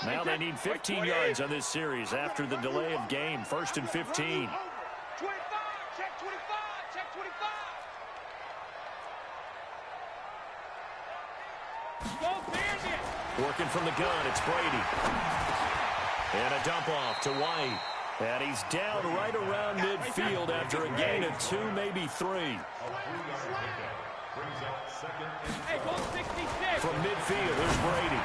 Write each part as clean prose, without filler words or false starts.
Now they need 15 yards on this series after the delay of game. 1st and 15. 25, check 25, check 25. Working from the gun, it's Brady. And a dump off to White. And he's down right around midfield after a gain of 2, maybe 3. From midfield, here's Brady.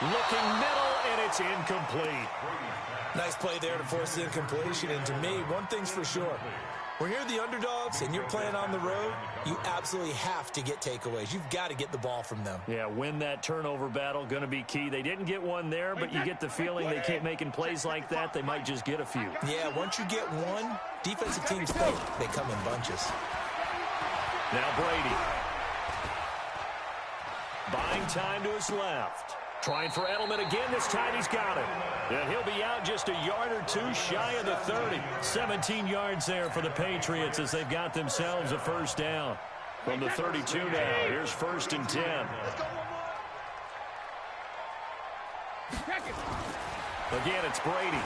Looking middle, and it's incomplete. Nice play there to force the incompletion. And to me, one thing's for sure. When you're the underdogs and you're playing on the road, you absolutely have to get takeaways. You've got to get the ball from them. Yeah, win that turnover battle, going to be key. They didn't get one there, but you get the feeling they keep making plays like that. They might just get a few. Yeah, once you get one, defensive teams think they come in bunches. Now Brady. Buying time to his left. Trying for Edelman again. This time he's got it. And he'll be out just a yard or two shy of the 30. 17 yards there for the Patriots as they've got themselves a first down. From the 32 now, here's 1st and 10. Again, it's Brady.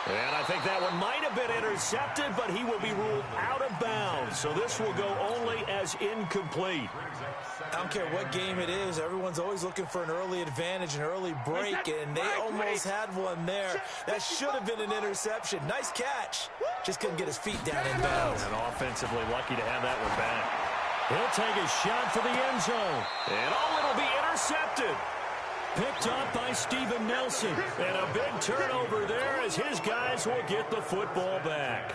And I think that one might have been intercepted, but he will be ruled out of bounds. So this will go only as incomplete. I don't care what game it is. Everyone's always looking for an early advantage, an early break, and they almost had one there. That should have been an interception. Nice catch. Just couldn't get his feet down in bounds. And offensively lucky to have that one back. He'll take a shot for the end zone. And it'll be intercepted. Picked up by Steven Nelson. And a big turnover there as his guys will get the football back.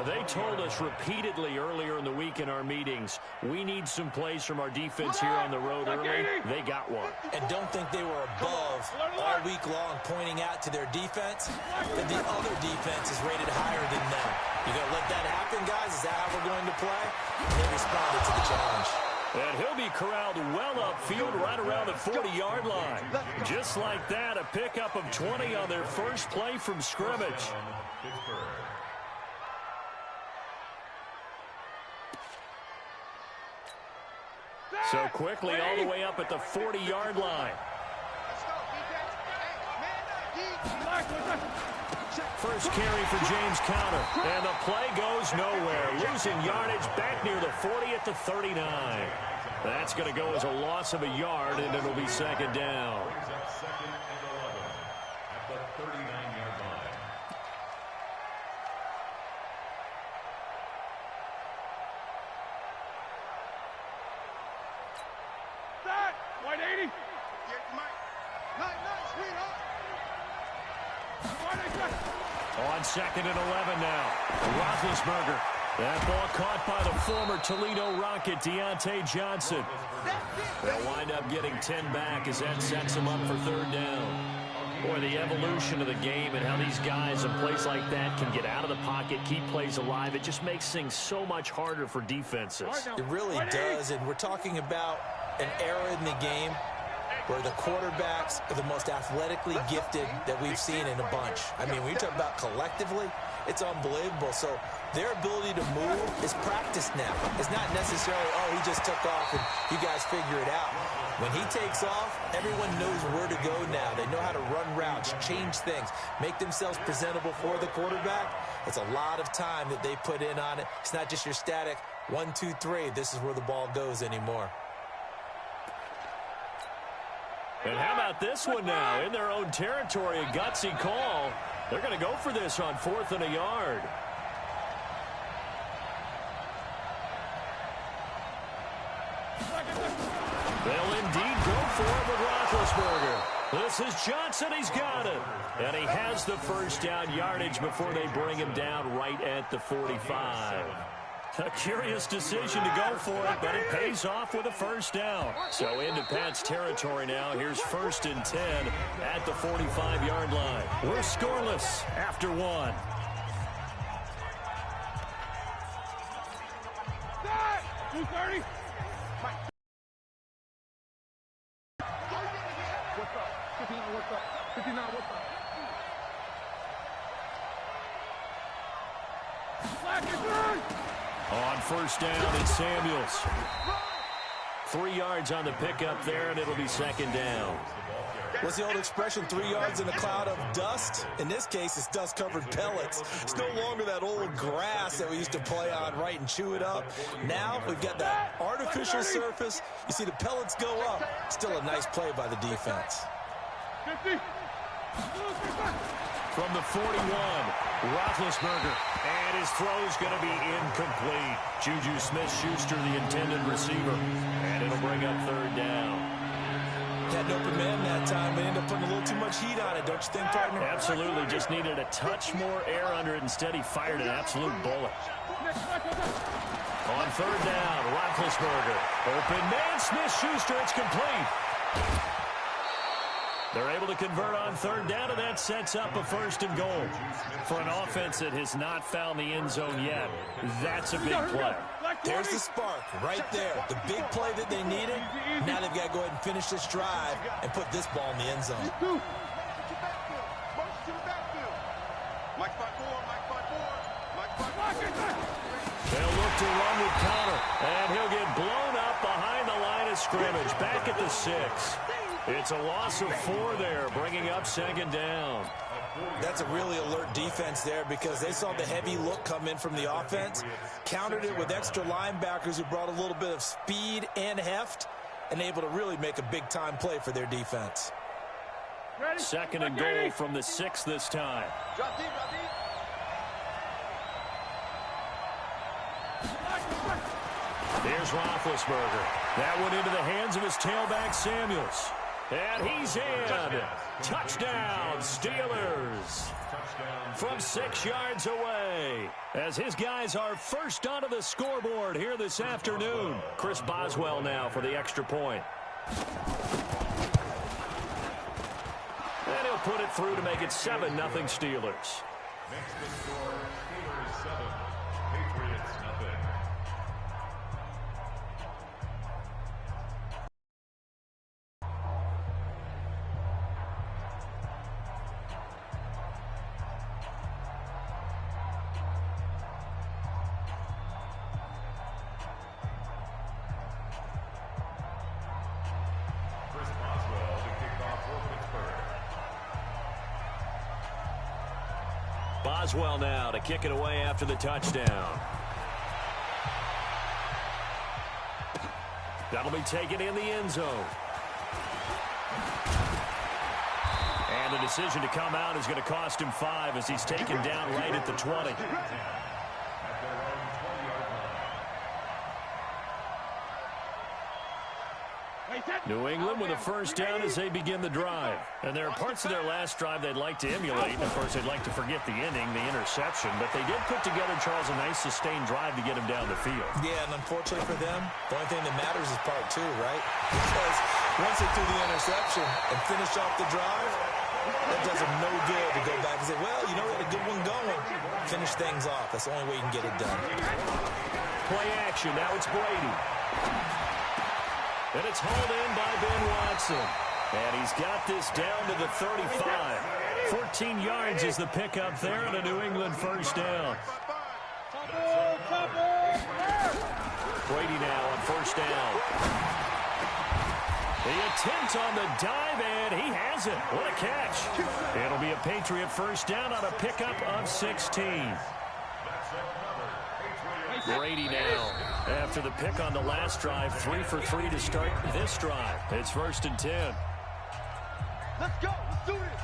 They told us repeatedly earlier in the week in our meetings, we need some plays from our defense here on the road early. They got one. And don't think they were above all week long pointing out to their defense that the other defense is rated higher than them. You going to let that happen, guys? Is that how we're going to play? And they responded to the challenge. And he'll be corralled well upfield right around the 40-yard line. Just like that, a pickup of 20 on their first play from scrimmage. So quickly all the way up at the 40-yard line. First carry for James Conner. And the play goes nowhere. Losing yardage back near the 40 at the 39. That's going to go as a loss of a yard, and it'll be 2nd down. At the 39-yard line. White 80. On 2nd and 11 now. Roethlisberger. That ball caught by the former Toledo Rocket, Deontay Johnson. They'll wind up getting 10 back as that sets them up for 3rd down. Boy, the evolution of the game and how these guys in plays like that can get out of the pocket, keep plays alive, it just makes things so much harder for defenses. It really does, and we're talking about an era in the game where the quarterbacks are the most athletically gifted that we've seen in a bunch. I mean, when you talk about collectively, it's unbelievable. So their ability to move is practiced now. It's not necessarily, oh, he just took off and you guys figure it out. When he takes off, everyone knows where to go now. They know how to run routes, change things, make themselves presentable for the quarterback. It's a lot of time that they put in on it. It's not just your static 1, 2, 3. This is where the ball goes anymore. And how about this one now? In their own territory, a gutsy call. They're going to go for this on 4th and a yard. They'll indeed go for it with Roethlisberger. This is Johnson. He's got it. And he has the first down yardage before they bring him down right at the 45. A curious decision to go for it, but it pays off with a first down. So into Pat's territory now. Here's 1st and 10 at the 45-yard line. We're scoreless after 1. What's up? 59, what's up? 59, what's up? On 1st down, it's Samuels. 3 yards on the pickup there, and it'll be second down. What's the old expression, 3 yards in a cloud of dust? In this case, it's dust-covered pellets. It's no longer that old grass that we used to play on, right, and chew it up. Now we've got that artificial surface. You see the pellets go up. Still a nice play by the defense. From the 41, Roethlisberger, and his throw's going to be incomplete. Juju Smith-Schuster, the intended receiver, and it'll bring up third down. Had an open man that time, but ended up putting a little too much heat on it, don't you think, partner? Absolutely, just needed a touch more air under it. Instead, he fired an absolute bullet. On third down, Roethlisberger. Open man, Smith-Schuster, it's complete. They're able to convert on third down, and that sets up a first and goal. For an offense that has not found the end zone yet, that's a big play. There's the spark right there. The big play that they needed. Now they've got to go ahead and finish this drive and put this ball in the end zone. They'll look to run with Connor, and he'll get blown up behind the line of scrimmage. Back at the 6. It's a loss of 4 there, bringing up second down. That's a really alert defense there because they saw the heavy look come in from the offense, countered it with extra linebackers who brought a little bit of speed and heft, and able to really make a big-time play for their defense. Second and goal from the 6 this time. Here's Roethlisberger. That one into the hands of his tailback, Samuels. And he's in. Touchdown, Steelers. From 6 yards away. As his guys are first onto the scoreboard here this afternoon. Chris Boswell now for the extra point. And he'll put it through to make it 7-0 Steelers. Makes the score Steelers 7, Patriots nothing. Chris Boswell to kick off for Pittsburgh. Boswell now to kick it away after the touchdown. That'll be taken in the end zone. And the decision to come out is going to cost him 5 as he's taken down right at the 20. At their own 20-yard line. New England with a first down as they begin the drive. And there are parts of their last drive they'd like to emulate. And, of course, they'd like to forget the ending, the interception. But they did put together, Charles, a nice sustained drive to get him down the field. Yeah, and unfortunately for them, the only thing that matters is part 2, right? Because once they threw the interception and finished off the drive, that does them no good to go back and say, well, you know, we had a good one going. Finish things off. That's the only way you can get it done. Play action. Now it's Brady. And it's hauled in by Ben Watson. And he's got this down to the 35. 14 yards is the pickup there and a New England first down. Brady now on first down. The attempt on the dive, and he has it. What a catch. It'll be a Patriot first down on a pickup of 16. Brady now, after the pick on the last drive, 3 for 3 to start this drive. It's first and 10. Let's go. Let's do this.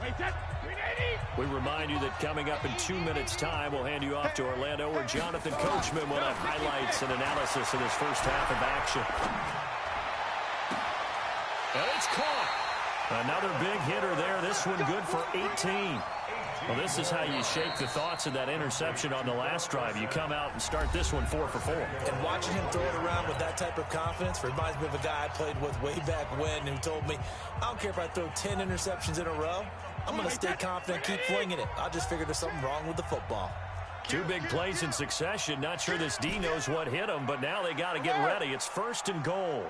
Wait, that 380. We remind you that coming up in 2 minutes' time, we'll hand you off to Orlando, where Jonathan Coachman will have highlights and analysis of his first half of action. And it's caught. Another big hitter there. This one good for 18. Well, this is how you shake the thoughts of that interception on the last drive. You come out and start this one 4 for 4. And watching him throw it around with that type of confidence reminds me of a guy I played with way back when who told me, I don't care if I throw 10 interceptions in a row. I'm going to stay confident, keep flinging it. I just figured there's something wrong with the football. 2 big plays in succession. Not sure this D knows what hit him, but now they got to get ready. It's first and goal.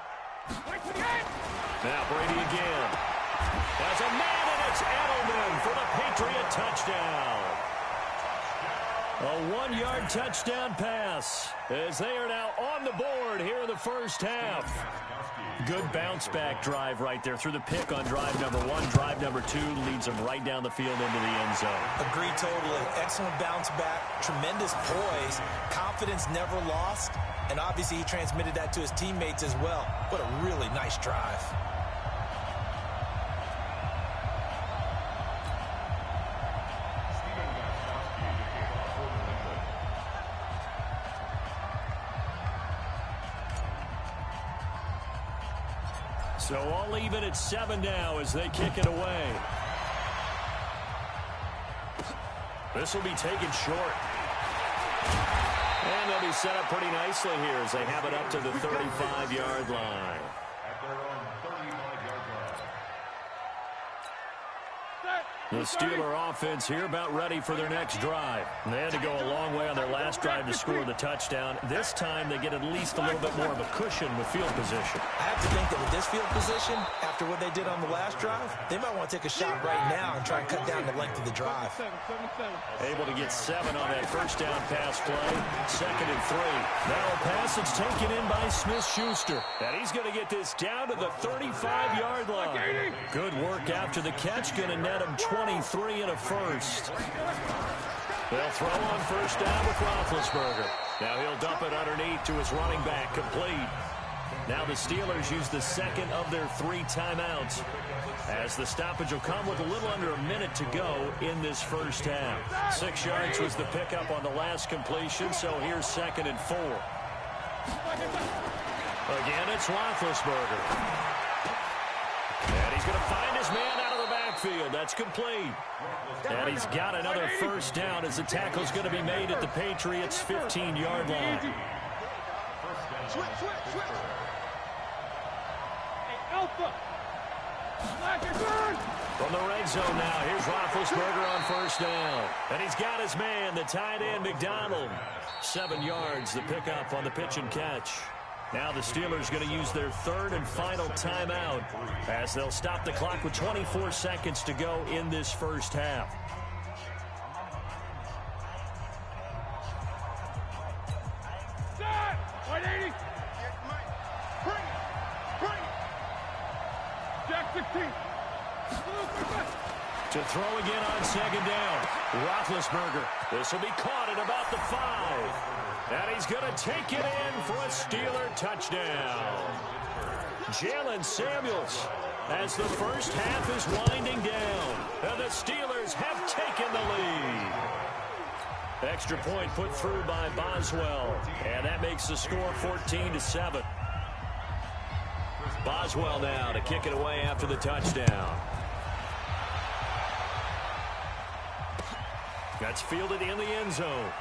Now Brady again. There's a man, and it's Edelman for the Patriot touchdown. A 1-yard touchdown pass as they are now on the board here in the first half. Good bounce-back drive right there through the pick on drive number 1. Drive number 2 leads them right down the field into the end zone. Agree totally. Excellent bounce-back, tremendous poise, confidence never lost, and obviously he transmitted that to his teammates as well. What a really nice drive. So all even at 7 now as they kick it away. This will be taken short. And they'll be set up pretty nicely here as they have it up to the 35-yard line. At their own 35-yard line. The Steeler offense here about ready for their next drive. They had to go a long way on their last drive to score the touchdown. This time they get at least a little bit more of a cushion with field position. I have to think that with this field position, after what they did on the last drive, they might want to take a shot right now and try and cut down the length of the drive. Able to get 7 on that first down pass play. 2nd and 3. Now a pass that's taken in by Smith-Schuster. And he's going to get this down to the 35-yard line. Good work after the catch. Going to net him 23 and a first. They'll throw on first down with Roethlisberger. Now he'll dump it underneath to his running back, complete. Now the Steelers use the second of their 3 timeouts, as the stoppage will come with a little under a minute to go in this first half. 6 yards was the pickup on the last completion, so here's 2nd and 4. Again, it's Roethlisberger. And he's going to find his man out of the backfield. That's complete. And he's got another first down as the tackle's going to be made at the Patriots' 15-yard line. Switch. Alpha. From the red zone now, here's Roethlisberger on first down. And he's got his man, the tight end, McDonald. 7 yards, the pickup on the pitch and catch. Now the Steelers going to use their 3rd and final timeout as they'll stop the clock with 24 seconds to go in this first half. Set. 180. Bring it. Jack 16. To throw again on 2nd down. Roethlisberger. This will be caught at about the 5. And he's going to take it in for a Steeler touchdown. Jalen Samuels, as the first half is winding down. And the Steelers have taken the lead. Extra point put through by Boswell. And that makes the score 14-7. Boswell now to kick it away after the touchdown. That's fielded in the end zone.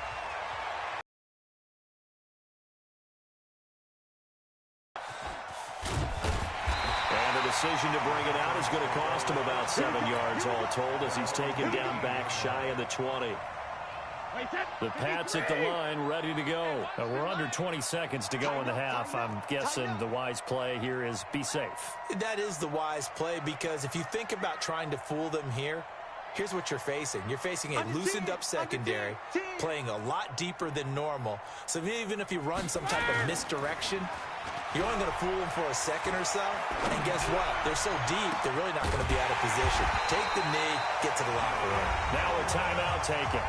Decision to bring it out is going to cost him about 7 yards all told as he's taken down back shy of the 20. The Pats at the line ready to go. We're under 20 seconds to go in the half. I'm guessing the wise play here is be safe. That is the wise play, because if you think about trying to fool them here, here's what you're facing. You're facing a loosened up secondary, playing a lot deeper than normal. So even if you run some type of misdirection, you're only going to fool them for a second or so. And guess what? They're so deep, they're really not going to be out of position. Take the knee, get to the locker room. Now a timeout taken.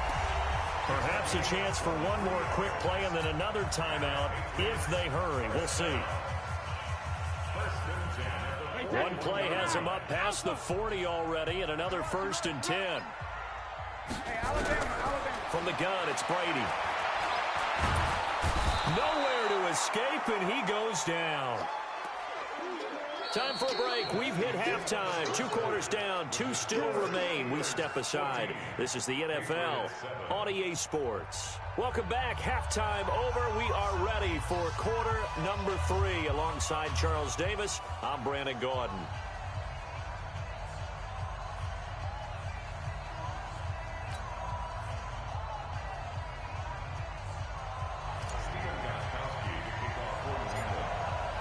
Perhaps a chance for one more quick play and then another timeout if they hurry. We'll see. One play has them up past the 40 already, and another 1st and 10. From the gun, it's Brady. Nowhere to escape, and he goes down. Time for a break. We've hit halftime. 2 quarters down, 2 still remain. We step aside. This is the NFL on EA Sports. Welcome back. Halftime over. We are ready for quarter number 3. Alongside Charles Davis, I'm Brandon Gordon.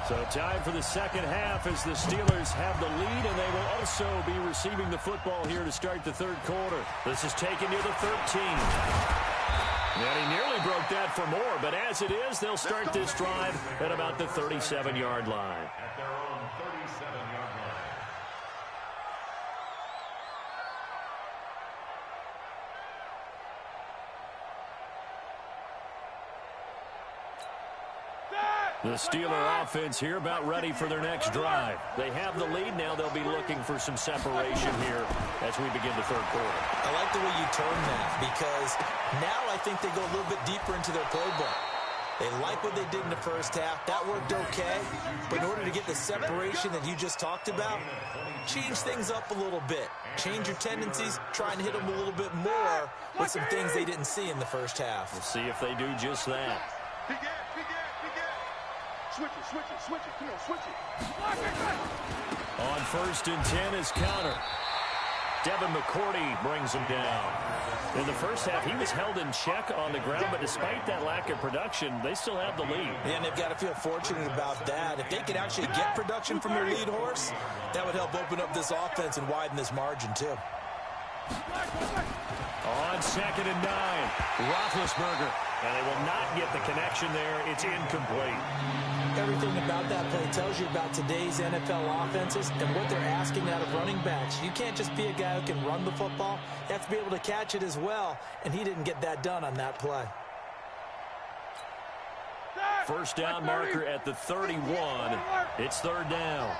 So time for the second half as the Steelers have the lead, and they will also be receiving the football here to start the 3rd quarter. This is taken near the 13. And he nearly broke that for more, but as it is, they'll start this drive at about the 37-yard line. At their own 37-yard line. The Steeler offense here about ready for their next drive. They have the lead. Now they'll be looking for some separation here as we begin the third quarter. I like the way you term that because now I think they go a little bit deeper into their playbook. They like what they did in the first half. That worked okay. But in order to get the separation that you just talked about, change things up a little bit. Change your tendencies. Try and hit them a little bit more with some things they didn't see in the first half. We'll see if they do just that. Switch it. Come on, switch it. On 1st and 10 is Connor. Devin McCourty brings him down. In the first half, he was held in check on the ground, but despite that lack of production, they still have the lead. And they've got to feel fortunate about that. If they could actually get production from their lead horse, that would help open up this offense and widen this margin, too. On 2nd and 9, Roethlisberger. And they will not get the connection there. It's incomplete. Everything about that play tells you about today's NFL offenses and what they're asking out of running backs. You can't just be a guy who can run the football. You have to be able to catch it as well, and he didn't get that done on that play. First down marker at the 31. It's 3rd down.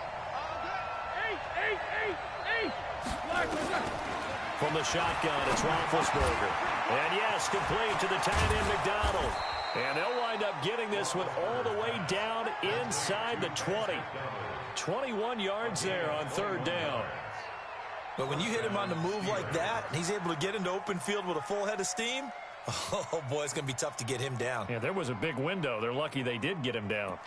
From the shotgun, it's Roethlisberger. And yes, complete to the tight end, McDonald. And they'll wind up getting this one all the way down inside the 20. 21 yards there on 3rd down. But when you hit him on the move like that, and he's able to get into open field with a full head of steam, oh, boy, it's going to be tough to get him down. Yeah, there was a big window. They're lucky they did get him down.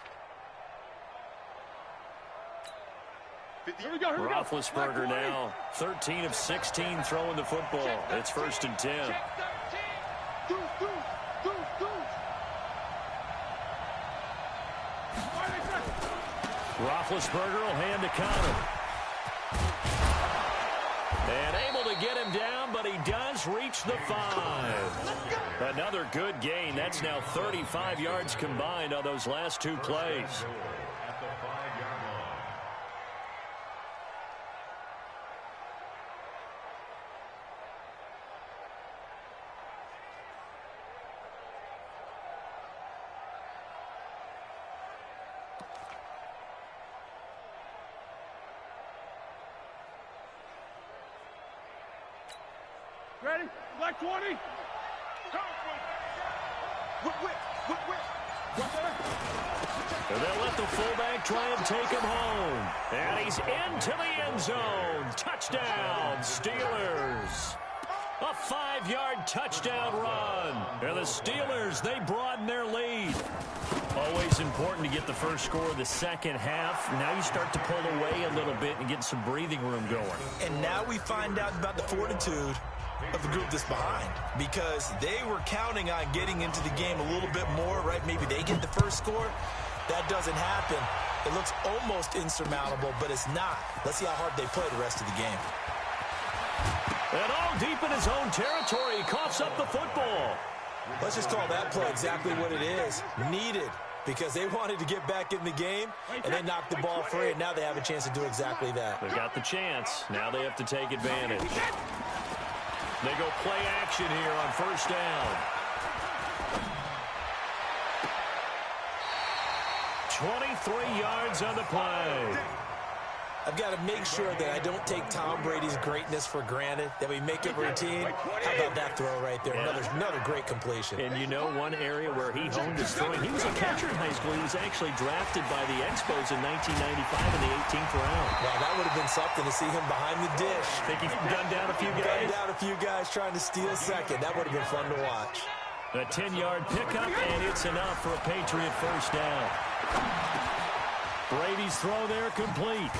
Roethlisberger now 13 of 16 throwing the football. It's 1st and 10. Roethlisberger will hand to Connor. And able to get him down, but he does reach the 5. Another good gain. That's now 35 yards combined on those last 2 plays. At the 5-yard line. Ready? Black 20. And they'll let the fullback try and take him home. And he's into the end zone. Touchdown, Steelers. A 5-yard touchdown run. And the Steelers, they broaden their lead. Always important to get the first score of the second half. Now you start to pull away a little bit and get some breathing room going. And now we find out about the fortitude of the group that's behind, because they were counting on getting into the game a little bit more, right? Maybe they get the first score. That doesn't happen. It looks almost insurmountable, but it's not. Let's see how hard they play the rest of the game. And all deep in his own territory, he coughs up the football. Let's just call that play exactly what it is. Needed, because they wanted to get back in the game, and they knocked the ball free, and now they have a chance to do exactly that. They got the chance. Now they have to take advantage. They go play action here on 1st down. 23 yards on the play. I've got to make sure that I don't take Tom Brady's greatness for granted, that we make it routine. How about that throw right there? Yeah. Another great completion. And you know one area where he honed his throwing, he was a catcher in high school. He was actually drafted by the Expos in 1995 in the 18th round. Wow, that would have been something to see him behind the dish. Think he gunned down a few guys? Gunned down a few guys trying to steal second. That would have been fun to watch. A 10-yard pickup, and it's enough for a Patriot first down. Brady's throw there complete.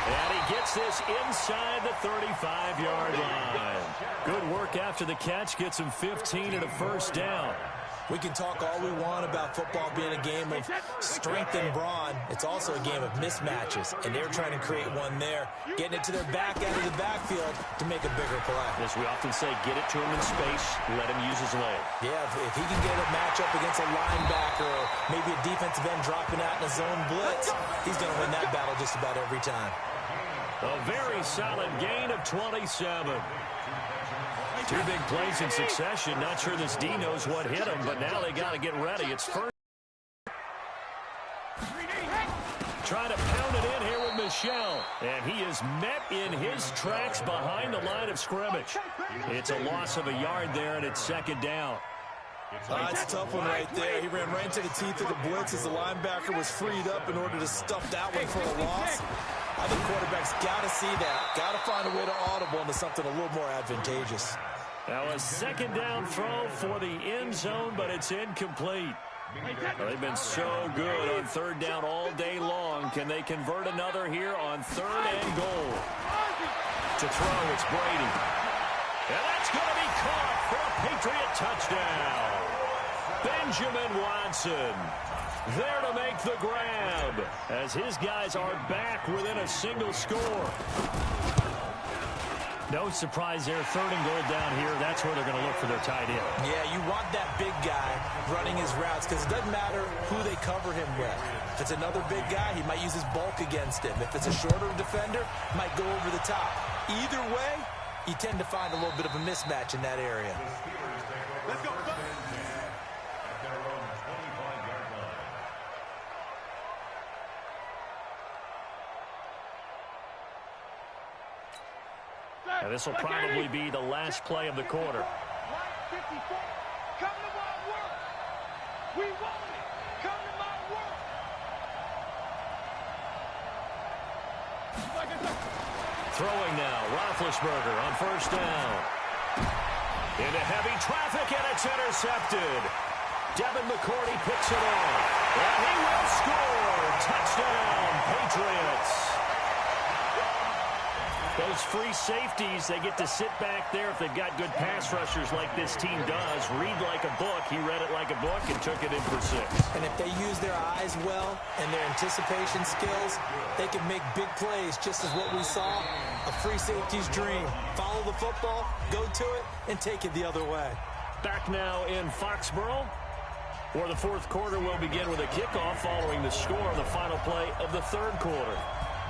And he gets this inside the 35-yard line. Good work after the catch. Gets him 15 and a first down. We can talk all we want about football being a game of strength and brawn. It's also a game of mismatches, and they're trying to create one there, getting it to their back end of the backfield to make a bigger play. As we often say, get it to him in space, let him use his leg. Yeah, if he can get a matchup against a linebacker or maybe a defensive end dropping out in a zone blitz, he's going to win that battle just about every time. A very solid gain of 27. Two big plays in succession. Not sure this D knows what hit him, but now they got to get ready. It's first. Trying to pound it in here with Michel. And he is met in his tracks behind the line of scrimmage. It's a loss of a yard there, and it's second down. It's a tough one right there. He ran right into the teeth of the blitz as the linebacker was freed up in order to stuff that one for a loss. I think quarterbacks got to see that. Got to find a way to audible into something a little more advantageous. Now a second down throw for the end zone, but it's incomplete. Well, they've been so good on third down all day long. Can they convert another here on third and goal? To throw, it's Brady. And that's going to be caught for a Patriot touchdown. Benjamin Watson there to make the grab as his guys are back within a single score. No surprise there, third and goal down here. That's where they're going to look for their tight end. Yeah, you want that big guy running his routes because it doesn't matter who they cover him with. If it's another big guy, he might use his bulk against him. If it's a shorter defender, might go over the top. Either way, you tend to find a little bit of a mismatch in that area. Let's go. And this will probably be the last play of the quarter. Come to my work. We want it. Come to my work. Throwing now, Roethlisberger on first down. Into heavy traffic, and it's intercepted. Devin McCourty picks it off. And he will score. Touchdown, Patriots. Those free safeties, they get to sit back there if they've got good pass rushers like this team does. Read like a book. He read it like a book and took it in for 6. And if they use their eyes well and their anticipation skills, they can make big plays, just as what we saw, a free safety's dream. Follow the football, go to it, and take it the other way. Back now in Foxborough, where the fourth quarter will begin with a kickoff following the score of the final play of the third quarter.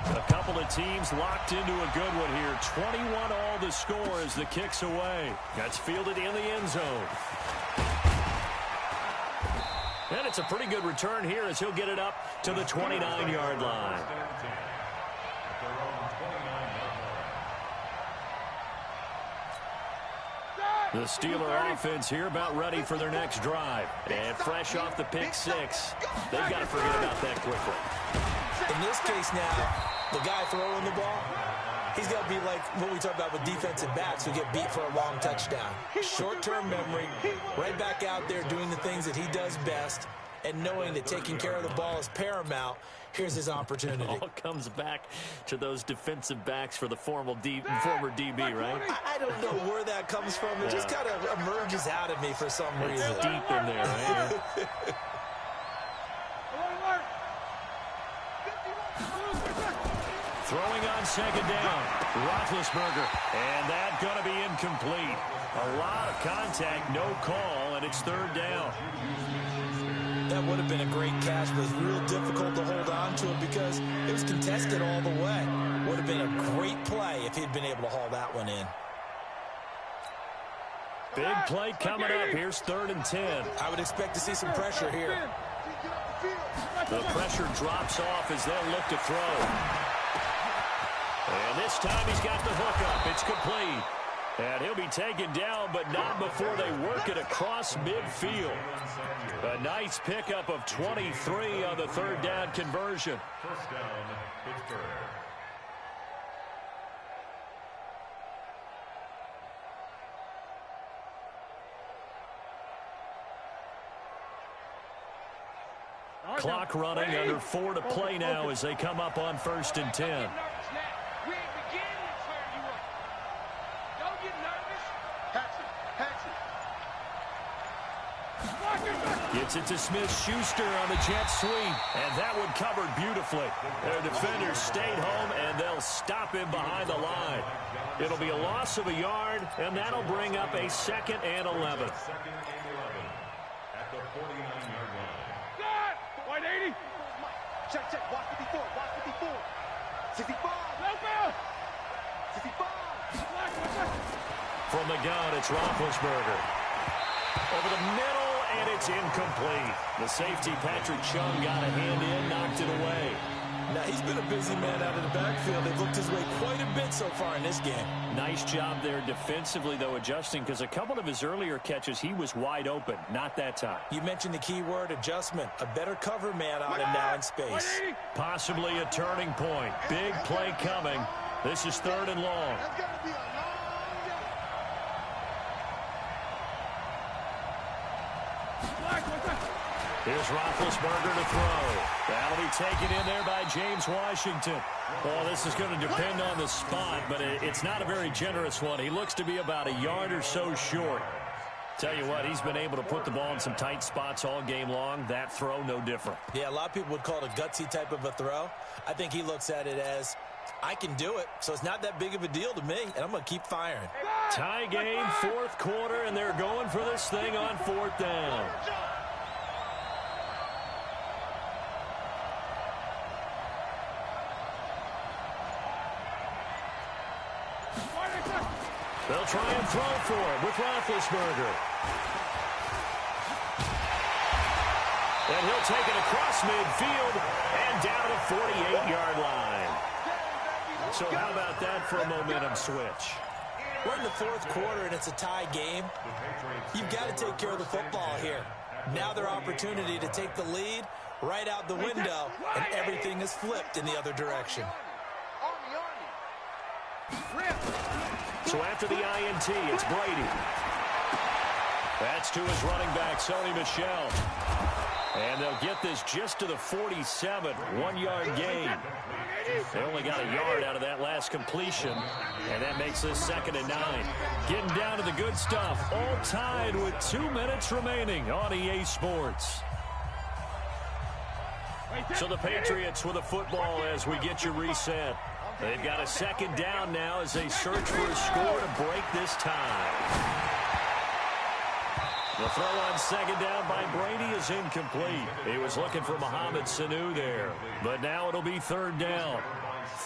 A couple of teams locked into a good one here. 21 all the score as the kick's away. That's fielded in the end zone. And it's a pretty good return here as he'll get it up to the 29-yard line. The Steeler offense here about ready for their next drive. And fresh off the pick 6, they've got to forget about that quickly. In this case now, the guy throwing the ball, he's got to be like what we talk about with defensive backs who get beat for a long touchdown. Short-term memory, right back out there doing the things that he does best, and knowing that taking care of the ball is paramount. Here's his opportunity. It all comes back to those defensive backs for the former DB, right? I don't know where that comes from. It just kind of emerges out of me for some reason. It's deep in there, right? Throwing on second down, Roethlisberger, and that's going to be incomplete. A lot of contact, no call, and it's third down. That would have been a great catch, but it was real difficult to hold on to it because it was contested all the way. Would have been a great play if he'd been able to haul that one in. Big play coming up. Here's 3rd and 10. I would expect to see some pressure here. The pressure drops off as they'll look to throw. And this time he's got the hook up. It's complete. And he'll be taken down, but not before they work it across midfield. A nice pickup of 23 on the third down conversion. First down, Pittsburgh. Clock running, under 4 to play now as they come up on 1st and 10. Gets it to Smith-Schuster on the jet sweep, and that one covered beautifully. Their defenders stayed home, and they'll stop him behind the line. It'll be a loss of a yard, and that'll bring up a 2nd and 11. Second and 11 at the 49-yard line. Good! 180. Check, check. Watch 54. Watch 54. 65. Let's go. 65. From the gun, it's Roethlisberger. Over the middle, and it's incomplete. The safety, Patrick Chung, got a hand in, knocked it away. Now, he's been a busy man out of the backfield. They've looked his way quite a bit so far in this game. Nice job there defensively, though, adjusting, because a couple of his earlier catches, he was wide open. Not that time. You mentioned the key word, adjustment. A better cover man on him now in space. Possibly a turning point. Big play coming. This is 3rd and long. That's got to be a long Here's Roethlisberger to throw. That'll be taken in there by James Washington. Well, this is going to depend on the spot, but it's not a very generous one. He looks to be about a yard or so short. Tell you what, he's been able to put the ball in some tight spots all game long. That throw, no different. Yeah, a lot of people would call it a gutsy type of a throw. I think he looks at it as, I can do it, so it's not that big of a deal to me, and I'm going to keep firing. Tie game, 4th quarter, and they're going for this thing on 4th down. They'll try and throw for it with Roethlisberger. And he'll take it across midfield and down to the 48-yard line. So how about that for a momentum switch? We're in the 4th quarter, and it's a tie game. You've got to take care of the football here. Now their opportunity to take the lead right out the window, and everything is flipped in the other direction. So after the INT, it's Brady. That's to his running back, Sony Michel. And they'll get this just to the 47, 1-yard gain. They only got a yard out of that last completion, and that makes this 2nd and 9. Getting down to the good stuff, all tied with 2 minutes remaining on EA Sports. So the Patriots with a football as we get you reset. They've got a 2nd down now as they search for a score to break this tie. The throw on 2nd down by Brady is incomplete. He was looking for Mohamed Sanu there. But now it'll be 3rd down.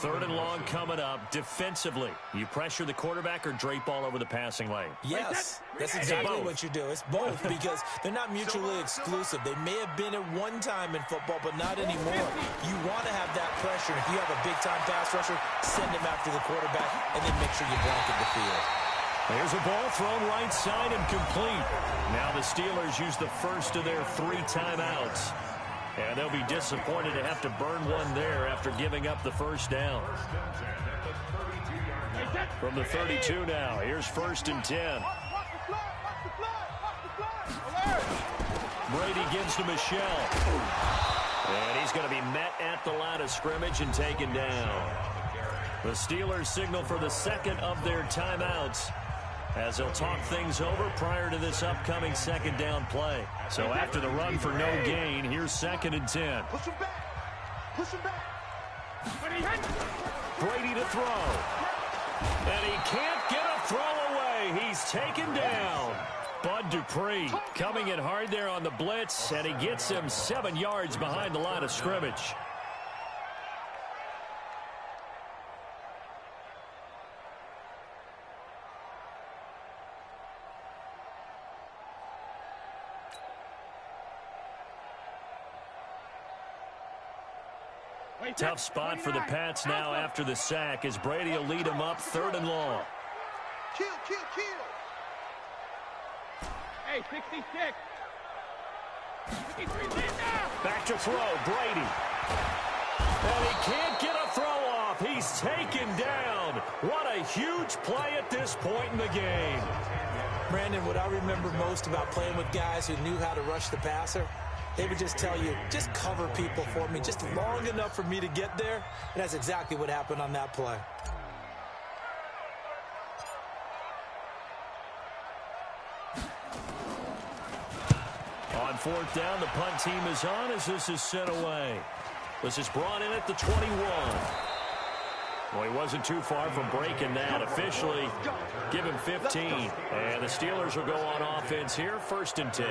3rd and long coming up. Defensively, you pressure the quarterback or drape all over the passing lane? Yes, that's exactly what you do. It's both because they're not mutually exclusive. They may have been at one time in football, but not anymore. You want to have that pressure. If you have a big-time pass rusher, send him after the quarterback and then make sure you blanket the field. There's a ball thrown right side and complete. Now the Steelers use the first of their 3 timeouts. And they'll be disappointed to have to burn one there after giving up the 1st down. From the 32 now, here's 1st and 10. Brady gives to Michel. And he's going to be met at the line of scrimmage and taken down. The Steelers signal for the 2nd of their timeouts as they'll talk things over prior to this upcoming 2nd down play. So after the run for no gain, here's 2nd and 10. Push him back. Push him back. Brady to throw. And he can't get a throw away. He's taken down. Bud Dupree coming in hard there on the blitz, and he gets him 7 yards behind the line of scrimmage. Tough spot for the Pats now after the sack as Brady will lead them up 3rd and long. Kill, kill, kill. Hey, 66. 53 Back to throw, Brady. And he can't get a throw off. He's taken down. What a huge play at this point in the game. Brandon, what I remember most about playing with guys who knew how to rush the passer, they would just tell you, just cover people for me, just long enough for me to get there. And that's exactly what happened on that play. On fourth down. The punt team is on as this is sent away. This is brought in at the 21. Well, he wasn't too far from breaking that. Officially, give him 15. And the Steelers will go on offense here, 1st and 10.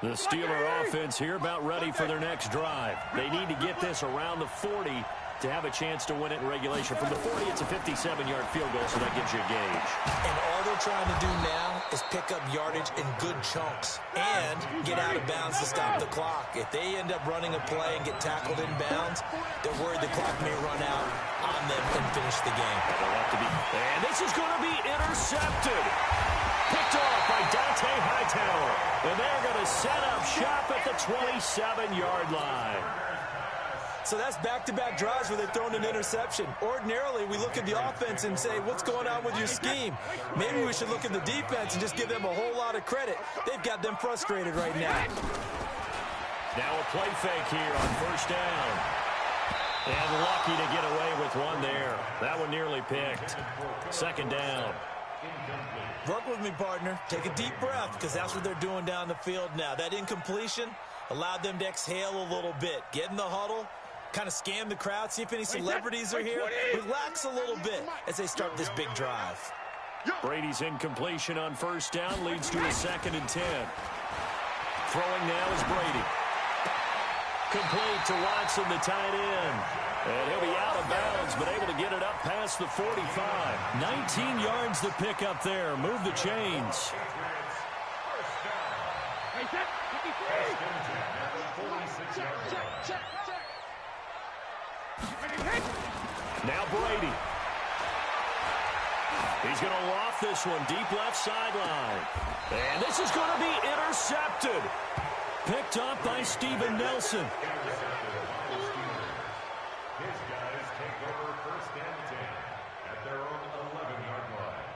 The Steeler offense here about ready for their next drive. They need to get this around the 40 to have a chance to win it in regulation. From the 40, it's a 57-yard field goal, so that gives you a gauge. And all they're trying to do now is pick up yardage in good chunks and get out of bounds to stop the clock. If they end up running a play and get tackled in bounds, they're worried the clock may run out on them and finish the game. And this is going to be intercepted. Picked off by Dante Hightower. And they're going to set up shop at the 27-yard line. So that's back-to-back drives where they've thrown an interception. Ordinarily, we look at the offense and say, what's going on with your scheme? Maybe we should look at the defense and just give them a whole lot of credit. They've got them frustrated right now. Now a play fake here on 1st down. And lucky to get away with one there. That one nearly picked. 2nd down. Work with me, partner. Take a deep breath, because that's what they're doing down the field now. That incompletion allowed them to exhale a little bit. Get in the huddle, kind of scan the crowd, see if any celebrities are here. Relax a little bit as they start this big drive. Brady's incompletion on 1st down leads to a 2nd and 10. Throwing now is Brady. Complete to Watson, the tight end. And he'll be out of bounds, but able to get it up past the 45. 19 yards to pick up there. Move the chains. Now Brady. He's going to loft this one deep left sideline. And this is going to be intercepted. Picked up by Steven Nelson. His guys take over 1st and 10 at their own 11-yard line.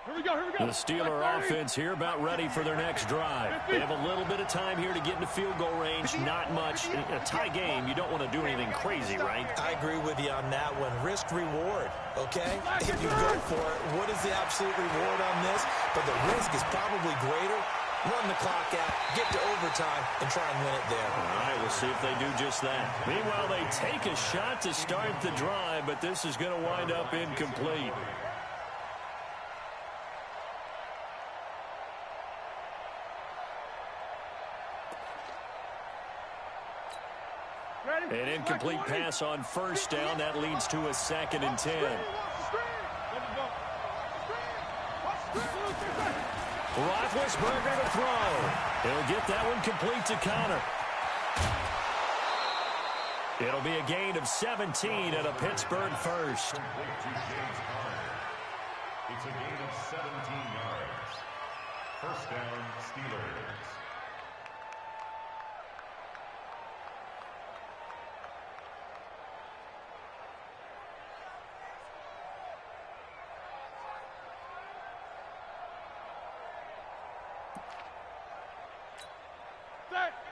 Here we go. The Steeler offense here about ready for their next drive. They have a little bit of time here to get into field goal range. Not much. In a tie game, you don't want to do anything crazy, right? I agree with you on that one. Risk-reward, okay? If you go for it, what is the absolute reward on this? But the risk is probably greater. Run the clock out, get to overtime, and try and win it there. All right, we'll see if they do just that. Meanwhile, they take a shot to start the drive, but this is going to wind up incomplete. An incomplete pass on 1st down. That leads to a 2nd and 10. Roethlisberger to throw. He'll get that one complete to Connor. It'll be a gain of 17 at a Pittsburgh first. It's a gain of 17 yards. 1st down, Steelers.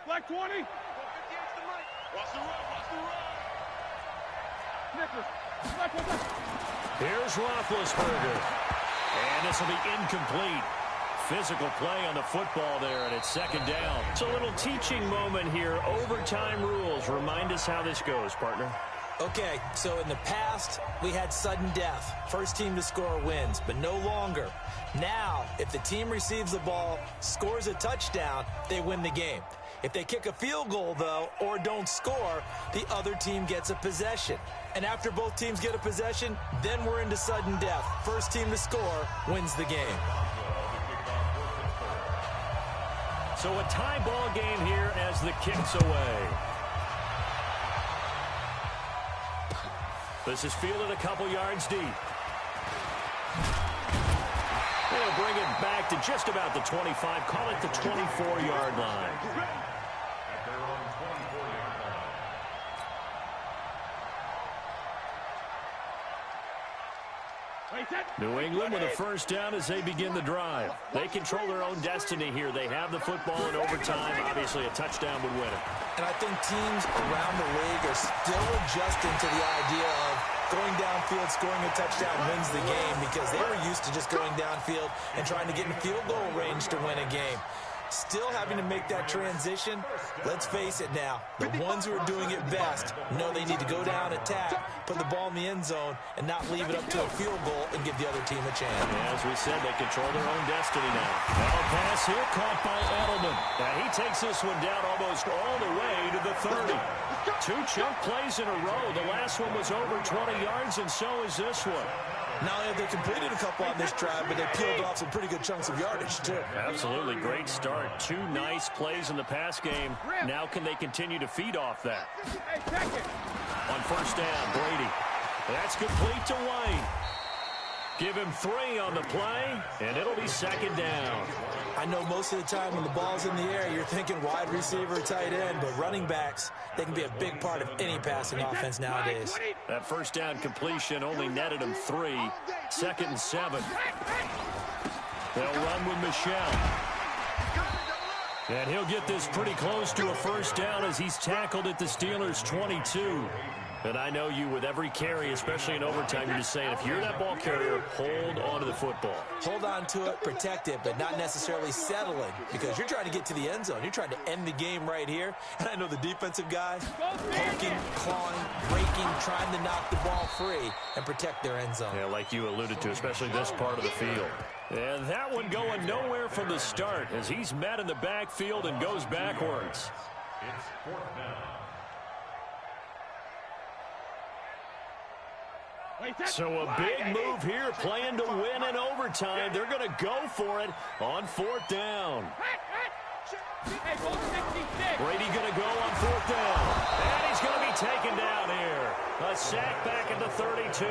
Black 20. Watch the run. Nicholas. Here's Roethlisberger. And this will be incomplete. Physical play on the football there, and it's 2nd down. It's a little teaching moment here. Overtime rules. Remind us how this goes, partner. Okay, so in the past, we had sudden death. First team to score wins, but no longer. Now, if the team receives the ball, scores a touchdown, they win the game. If they kick a field goal, though, or don't score, the other team gets a possession. And after both teams get a possession, then we're into sudden death. First team to score wins the game. So a tie ball game here as the kick's away. This is fielded a couple yards deep. They'll bring it back to just about the 25. Call it the 24-yard line. At their own 24-yard line. New England with a first down as they begin the drive. They control their own destiny here. They have the football in overtime. Obviously, a touchdown would win it. And I think teams around the league are still adjusting to the idea of going downfield, scoring a touchdown wins the game, because they were used to just going downfield and trying to get in field goal range to win a game. Still having to make that transition. Let's face it now, the ones who are doing it best know they need to go down, attack, put the ball in the end zone, and not leave it up to a field goal and give the other team a chance. Yeah, as we said, they control their own destiny now. Now pass here, caught by Edelman. Now he takes this one down almost all the way to the 30. 2 chunk plays in a row. The last one was over 20 yards, and so is this one. Not only have they completed a couple on this drive, but they peeled off some pretty good chunks of yardage, too. Absolutely great start. 2 nice plays in the pass game. Now can they continue to feed off that? On first down, Brady. That's complete to Wayne. Give him 3 on the play, and it'll be second down. I know most of the time when the ball's in the air, you're thinking wide receiver, tight end, but running backs, they can be a big part of any passing offense nowadays. That first down completion only netted him 3. Second and 7. They'll run with Michelle. And he'll get this pretty close to a first down as he's tackled at the Steelers' 22. And I know you, with every carry, especially in overtime, you're just saying, if you're that ball carrier, hold on to the football. Hold on to it, protect it, but not necessarily settling, because you're trying to get to the end zone. You're trying to end the game right here. And I know the defensive guys poking, clawing, breaking, trying to knock the ball free and protect their end zone. Yeah, like you alluded to, especially this part of the field. And that one going nowhere from the start as he's met in the backfield and goes backwards. It's 4th down. So a big move here, playing to win in overtime. They're going to go for it on 4th down. Brady going to go on 4th down. And he's going to be taken down here. A sack back at the 32.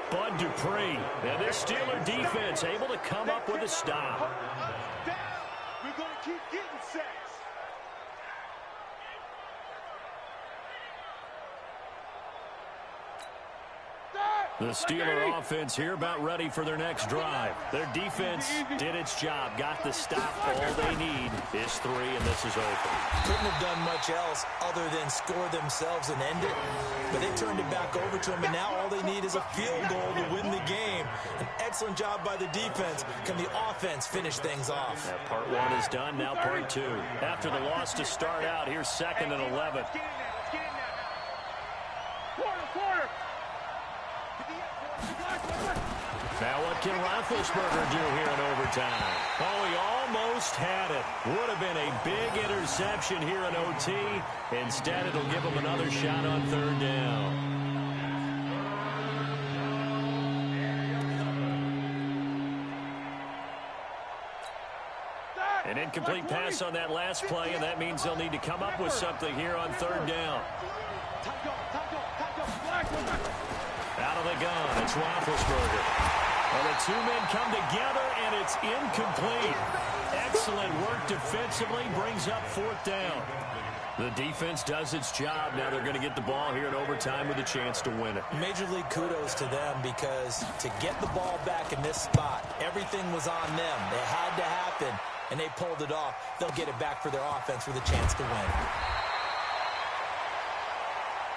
Bud Dupree. And this Steeler defense able to come up with a stop. We're going to keep getting sacks. The Steeler offense here about ready for their next drive. Their defense did its job, got the stop. All they need is 3, and this is over. Couldn't have done much else other than score themselves and end it, but they turned it back over to them, and now all they need is a field goal to win the game. An excellent job by the defense. Can the offense finish things off? Yeah, part 1 is done, now part 2. After the loss to start out, here's 2nd and 11. Quarter. Now what can Roethlisberger do here in overtime? Oh, he almost had it. Would have been a big interception here in OT. Instead, it'll give him another shot on 3rd down. An incomplete pass on that last play, and that means they'll need to come up with something here on 3rd down. Out of the gun, it's Roethlisberger. Well, the 2 men come together, and it's incomplete. Excellent work defensively, brings up 4th down. The defense does its job. Now they're going to get the ball here in overtime with a chance to win it. Major league kudos to them, because to get the ball back in this spot, everything was on them. It had to happen, and they pulled it off. They'll get it back for their offense with a chance to win.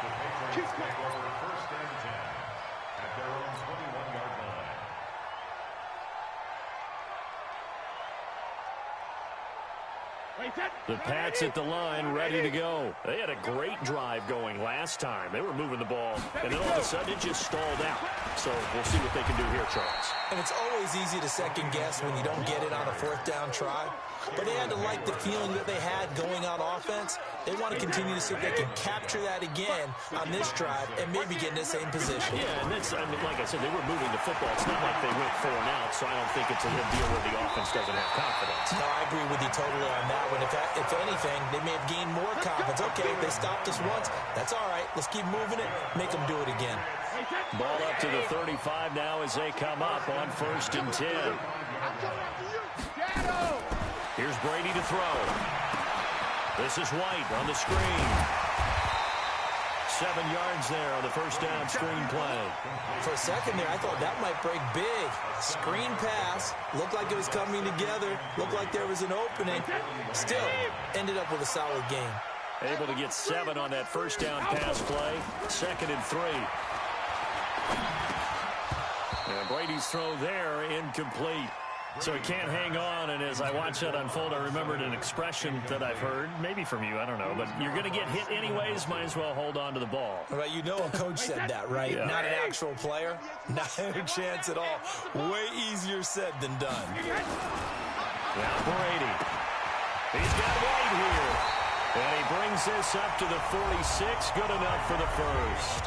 The Patriots take over 1st and 10 at their own 21-yard line. The Pats at the line, ready to go. They had a great drive going last time. They were moving the ball, and then all of a sudden it just stalled out. So we'll see what they can do here, Charles. And it's always easy to second guess when you don't get it on a 4th down try. But they had to like the feeling that they had going on offense. They want to continue to see if they can capture that again on this drive and maybe get in the same position. Yeah, and that's, I mean, like I said, they were moving the football. It's not like they went 4 and out, so I don't think it's a deal where the offense doesn't have confidence. No, I agree with you totally on that one. If anything, they may have gained more confidence. Okay, they stopped us once. That's all right. Let's keep moving it. Make them do it again. Ball up to the 35 now as they come up on 1st and 10. Here's Brady to throw. This is White on the screen. 7 yards there on the first down screen play. For a second there, I thought that might break big. Screen pass. Looked like it was coming together. Looked like there was an opening. Still, ended up with a solid game. Able to get 7 on that first down pass play. 2nd and 3. And Brady's throw there, incomplete. So he can't hang on, and as I watch that unfold, I remembered an expression that I've heard, maybe from you, I don't know, but you're going to get hit anyways, might as well hold on to the ball. Right, you know a coach said that, right? Yeah. Not an actual player. Not a chance at all. Way easier said than done. Now Brady. He's got White here. And he brings this up to the 46. Good enough for the first.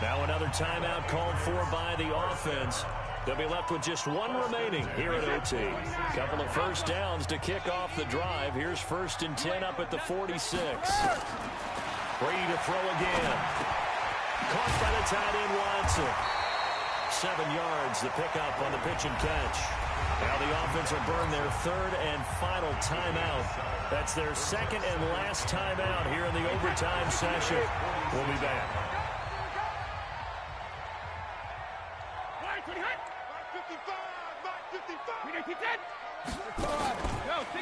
Now another timeout called for by the offense. They'll be left with just 1 remaining here at OT. Couple of first downs to kick off the drive. Here's 1st and 10 up at the 46. Brady to throw again. Caught by the tight end Watson. 7 yards, the pickup on the pitch and catch. Now the offense will burn their 3rd and final timeout. That's their 2nd and last timeout here in the overtime session. We'll be back.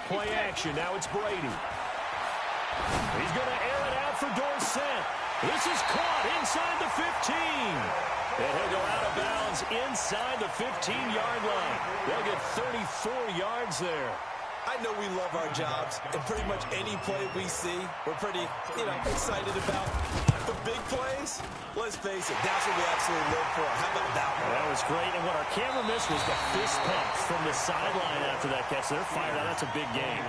Play action. Now it's Brady. He's going to air it out for Dorsett. This is caught inside the 15. And he'll go out of bounds inside the 15-yard line. They'll get 34 yards there. I know we love our jobs, and pretty much any play we see, we're pretty, excited about. The big plays, let's face it, that's what we absolutely live for. How about that one? That was great, and what our camera missed was the fist pump from the sideline after that catch. They're fired out. That's a big game.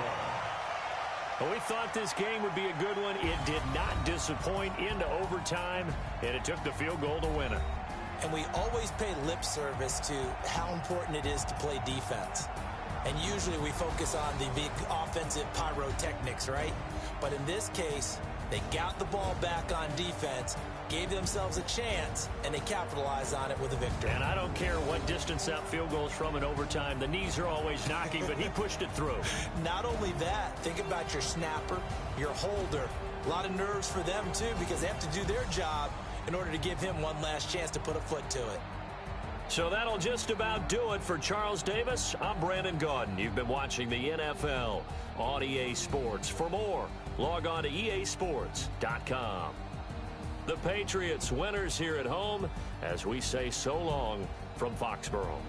Well, we thought this game would be a good one. It did not disappoint into overtime, and it took the field goal to win it. And we always pay lip service to how important it is to play defense. And usually we focus on the big offensive pyrotechnics, right? But in this case, they got the ball back on defense, gave themselves a chance, and they capitalized on it with a victory. And I don't care what distance out field goals from in overtime. The knees are always knocking, but he pushed it through. Not only that, think about your snapper, your holder. A lot of nerves for them, too, because they have to do their job in order to give him one last chance to put a foot to it. So that'll just about do it for Charles Davis. I'm Brandon Gaudin. You've been watching the NFL on EA Sports. For more, log on to easports.com. The Patriots winners here at home as we say so long from Foxborough.